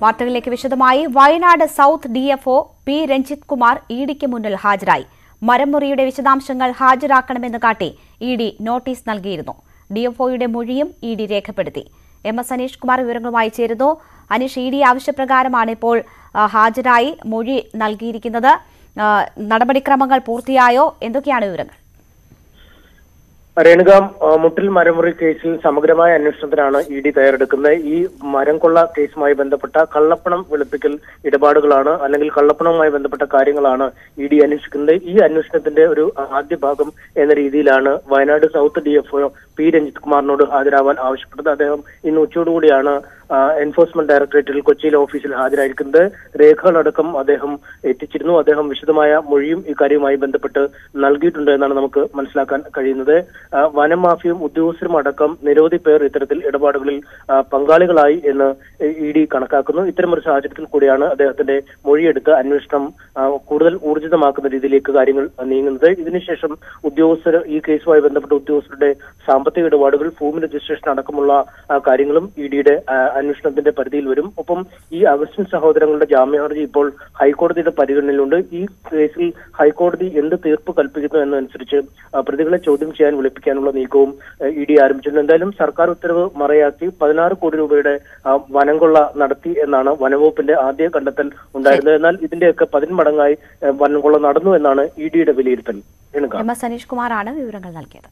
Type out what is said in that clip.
വാർത്തകളിലേക്ക് വിശദമായി. Wayanad south DFO P Ranjith Kumar ഇഡിക്ക് മുന്നിൽ ഹാജരായി. മരംമുറിയുടെ വിശദാംശങ്ങൾ ഹാജരാക്കണമെന്ന് കാട്ടി ഇഡി നോട്ടീസ് നൽകിയിരുന്നു. DFOയുടെ മൊഴിയും ഇഡി രേഖപ്പെടുത്തി. MS അനീഷ് കുമാർ വിവരങ്ങളുമായി ചേരുന്നു. അനീഷ്, ഇഡി ആവശ്യപ്രകാരമാണ് ഇപ്പോൾ ഹാജരായി മൊഴി നൽകിയിരിക്കുന്നത്. നടപടിക്രമങ്ങൾ പൂർത്തിയായോ? എന്തൊക്കെയാണ് വിവരങ്ങൾ? രേണുക, മുട്ടിൽ മരമുറി കേസിൽ സമഗ്രമായ അന്വേഷണത്തിനാണ് ഇഡി തയ്യാറെടുക്കുന്നത്. ഈ മരം കൊള്ള കേസുമായി ബന്ധപ്പെട്ട കള്ളപ്പണം വെളുപ്പിക്കൽ ഇടപാടുകളാണ്, അല്ലെങ്കിൽ കള്ളപ്പണവുമായി ബന്ധപ്പെട്ട കാര്യങ്ങളാണ് ഇഡി അന്വേഷിക്കുന്നത്. ഈ അന്വേഷണത്തിന്റെ ഒരു ആദ്യ ഭാഗം എന്ന രീതിയിലാണ് Wayanad south DFO P Ranjith കുമാറിനോട് ഹാജരാവാൻ ആവശ്യപ്പെട്ടത്. അദ്ദേഹം ഇന്ന് ഉച്ചയോടുകൂടിയാണ് എൻഫോഴ്സ്മെന്റ് ഡയറക്ടറേറ്റിൽ കൊച്ചിയിലെ ഓഫീസിൽ ഹാജരായിരിക്കുന്നത്. രേഖകളടക്കം അദ്ദേഹം എത്തിച്ചിരുന്നു. അദ്ദേഹം വിശദമായ മൊഴിയും ഇക്കാര്യവുമായി ബന്ധപ്പെട്ട് നൽകിയിട്ടുണ്ട് എന്നാണ് നമുക്ക് മനസ്സിലാക്കാൻ കഴിയുന്നത്. വനം മാഫിയും ഉദ്യോഗസ്ഥരും അടക്കം നിരവധി പേർ ഇത്തരത്തിൽ ഇടപാടുകളിൽ പങ്കാളികളായി എന്ന് ഇഡി കണക്കാക്കുന്നു. ഇത്തരമൊരു സാഹചര്യത്തിൽ കൂടിയാണ് അദ്ദേഹത്തിന്റെ മൊഴിയെടുത്ത് അന്വേഷണം കൂടുതൽ ഊർജിതമാക്കുന്ന രീതിയിലേക്ക് കാര്യങ്ങൾ നീങ്ങുന്നത്. ഇതിനുശേഷം ഉദ്യോഗസ്ഥർ ഈ കേസുമായി ബന്ധപ്പെട്ട ഉദ്യോഗസ്ഥരുടെ സാമ്പത്തിക ഇടപാടുകൾ, ഭൂമി രജിസ്ട്രേഷൻ അടക്കമുള്ള കാര്യങ്ങളും ഇഡിയുടെ അന്വേഷണത്തിന്റെ പരിധിയിൽ വരും. ഒപ്പം ഈ അഗസ്റ്റിൻ സഹോദരങ്ങളുടെ ജാമ്യ ഹർജി ഇപ്പോൾ ഹൈക്കോടതിയുടെ പരിഗണനയിലുണ്ട്. ഈ കേസിൽ ഹൈക്കോടതി എന്ത് തീർപ്പ് കൽപ്പിക്കുന്നു എന്നതനുസരിച്ച് പ്രതികളെ ചോദ്യം ചെയ്യാൻ വിളിപ്പിക്കാനുള്ള നീക്കവും ഇഡി ആരംഭിച്ചിട്ടുണ്ട്. എന്തായാലും സർക്കാർ ഉത്തരവ് മറയാക്കി 16 കോടി രൂപയുടെ വനംകൊള്ള നടത്തി എന്നാണ് വനംവകുപ്പിന്റെ ആദ്യ കണ്ടെത്തൽ ഉണ്ടായിരുന്നത്. എന്നാൽ ഇതിന്റെയൊക്കെ 10 മടങ്ങായി വനംകൊള്ള നടന്നു എന്നാണ് ഇഡിയുടെ വിലയിരുത്തൽ. MS അനീഷ് കുമാറാണ് വിവരങ്ങൾ നൽകിയത്.